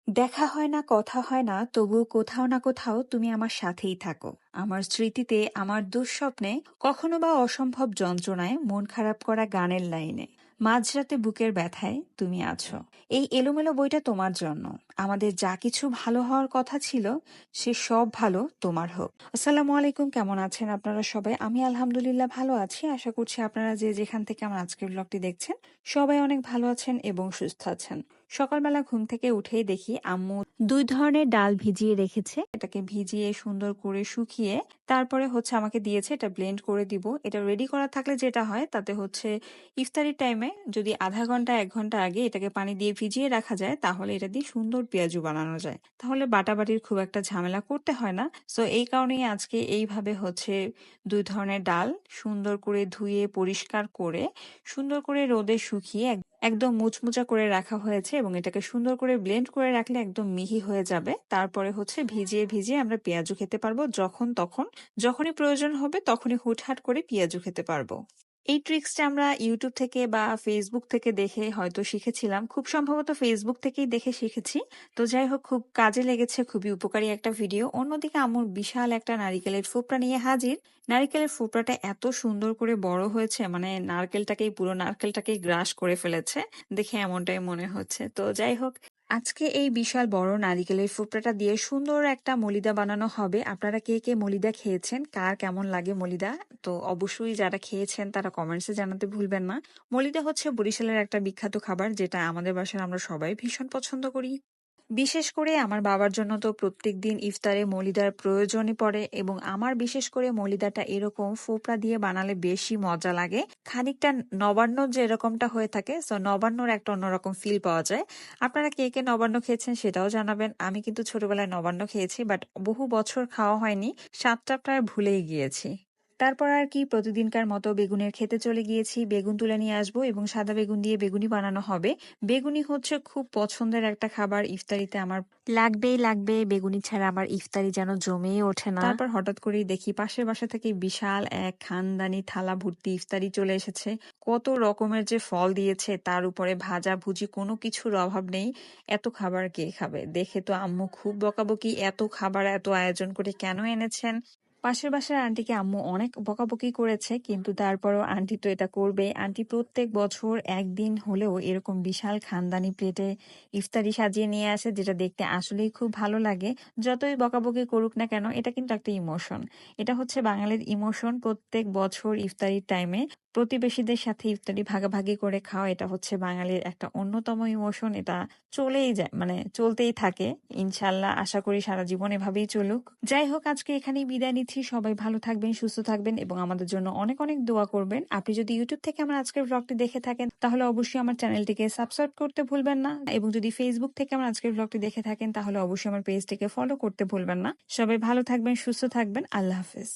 দেখা হয় না, কথা হয় না, তবুও কোথাও না কোথাও তুমি আমার সাথেই থাকো। আমার স্মৃতিতে, আমার দুঃস্বপ্নে, কখনো বা অসম্ভব যন্ত্রণায়, মন খারাপ করা গানের লাইনে, মাঝরাতে বুকের ব্যথায় তুমি আছো। এই এলোমেলো বইটা তোমার জন্য। আমাদের যা কিছু ভালো হওয়ার কথা ছিল, সে সব ভালো তোমার হোক। আসসালামু আলাইকুম, কেমন আছেন আপনারা সবাই? আমি আলহামদুলিল্লাহ ভালো আছি। আশা করছি আপনারা যে যেখান থেকে আমার আজকের ব্লগটি দেখছেন, সবাই অনেক ভালো আছেন এবং সুস্থ আছেন। সকালবেলা ঘুম থেকে উঠেই দেখি আম্মু 2 ধরনের ডাল ভিজিয়ে রেখেছে। এটাকে ভিজিয়ে সুন্দর করে শুকিয়ে তারপরে আমাকে দিয়েছে এটা ব্লেন্ড করে দিব। এটা রেডি করা থাকলে যেটা হয় তাতে ইফতারির টাইমে যদি আধা ঘন্টা 1 ঘন্টা আগে এটাকে পানি দিয়ে ভিজিয়ে রাখা যায় তাহলে এটা দিয়ে সুন্দর পেঁয়াজু বানানো যায়। তাহলে বাটাবাটির খুব একটা ঝামেলা করতে হয় না। সো এই কারণেই আজকে এইভাবে 2 ধরনের ডাল সুন্দর করে ধুয়ে পরিষ্কার করে সুন্দর করে রোদে শুকিয়ে একদম মুচমুচা করে রাখা হয়েছে এবং এটাকে সুন্দর করে ব্লেন্ড করে রাখলে একদম মিহি হয়ে যাবে। তারপরে ভিজিয়ে ভিজিয়ে আমরা পেঁয়াজু খেতে পারবো যখন তখন, যখনই প্রয়োজন হবে তখনই হুটহাট করে পেঁয়াজু খেতে পারবো। এই ট্রিক্সটা আমরা ইউটিউব থেকে বা ফেসবুক থেকে দেখে হয়তো শিখেছিলাম, খুব সম্ভবত ফেসবুক থেকেই দেখে শিখেছি। তো যাই হোক, খুব কাজে লেগেছে, খুবই উপকারী একটা ভিডিও। অন্যদিকে আম্মুর বিশাল একটা নারিকেলের ফোপড়া নিয়ে হাজির। নারিকেলের ফোপড়াটা এত সুন্দর করে বড় হয়েছে, মানে পুরো নারকেলটাকেই গ্রাস করে ফেলেছে, দেখে এমনটাই মনে হচ্ছে। তো যাই হোক, আজকে এই বিশাল বড় নারিকেলের ফোপড়াটা দিয়ে সুন্দর একটা মলিদা বানানো হবে। আপনারা কে কে মলিদা খেয়েছেন, কার কেমন লাগে মলিদা, তো অবশ্যই যারা খেয়েছেন তারা কমেন্টসে জানাতে ভুলবেন না। মলিদা বরিশালের একটা বিখ্যাত খাবার, যেটা আমাদের বাসায় আমরা সবাই ভীষণ পছন্দ করি। বিশেষ করে আমার বাবার জন্য তো প্রত্যেকদিন ইফতারে মলিদার প্রয়োজনই পড়ে এবং আমার বিশেষ করে মলিদাটা এরকম ফোপড়া দিয়ে বানালে বেশি মজা লাগে। খানিকটা নবান্ন যে এরকমটা হয়ে থাকে, সো নবান্নর একটা অন্যরকম ফিল পাওয়া যায়। আপনারা কে কে নবান্ন খেয়েছেন সেটাও জানাবেন। আমি কিন্তু ছোটবেলায় নবান্ন খেয়েছি, বাট বহু বছর খাওয়া হয়নি, স্বাদটা প্রায় ভুলেই গিয়েছি। তারপর আর কি, প্রতিদিনকার মতো বেগুনের খেতে চলে গিয়েছি। বেগুন তুলে নিয়ে আসবো এবং সাদা বেগুন দিয়ে বেগুনি বানানো হবে। বেগুনি খুব পছন্দের একটা খাবার, ইফতারিতে আমার লাগবেই লাগবে। বেগুনি ছাড়া আমার ইফতারি যেন জমেই ওঠে না। তারপর হঠাৎ করেই দেখি পাশের বাসা থেকে বিশাল এক খানদানি থালা ভর্তি ইফতারি চলে এসেছে। কত রকমের যে ফল দিয়েছে, তার উপরে ভাজা ভুজি, কোনো কিছুর অভাব নেই। এত খাবার কে খাবে? দেখে তো আম্মু খুব বকাবকি, এত খাবার এত আয়োজন করে কেন এনেছেন। পাশের বাসার আন্টিকে আম্মু অনেক বকাবকি করেছে, কিন্তু তারপরও আন্টি তো এটা করবে। আন্টি প্রত্যেক বছর একদিন হলেও এরকম বিশাল খানদানি প্লেটে ইফতারি সাজিয়ে নিয়ে আসে, যেটা দেখতে আসলেই খুব ভালো লাগে। যতই বকাবকি করুক না কেন, এটা কিন্তু একটা ইমোশন। এটা বাঙালির ইমোশন। প্রত্যেক বছর ইফতারির টাইমে প্রতিবেশীদের সাথে ইফতারি ভাগাভাগি করে খাওয়া, এটা বাঙালির একটা অন্যতম ইমোশন। এটা চলেই যায়, মানে চলতেই থাকে। ইনশাল্লাহ আশা করি সারা জীবন এভাবেই চলুক। যাই হোক, আজকে এখানেই বিদায় নিচ্ছি। সবাই ভালো থাকবেন, সুস্থ থাকবেন এবং আমাদের জন্য অনেক অনেক দোয়া করবেন। আপনি যদি ইউটিউব থেকে আমার আজকের ব্লগটি দেখে থাকেন তাহলে অবশ্যই আমার চ্যানেলটিকে সাবস্ক্রাইব করতে ভুলবেন না, এবং যদি ফেসবুক থেকে আমার আজকের ব্লগটি দেখে থাকেন তাহলে অবশ্যই আমার পেজটিকে ফলো করতে ভুলবেন না। সবাই ভালো থাকবেন, সুস্থ থাকবেন। আল্লাহ হাফেজ।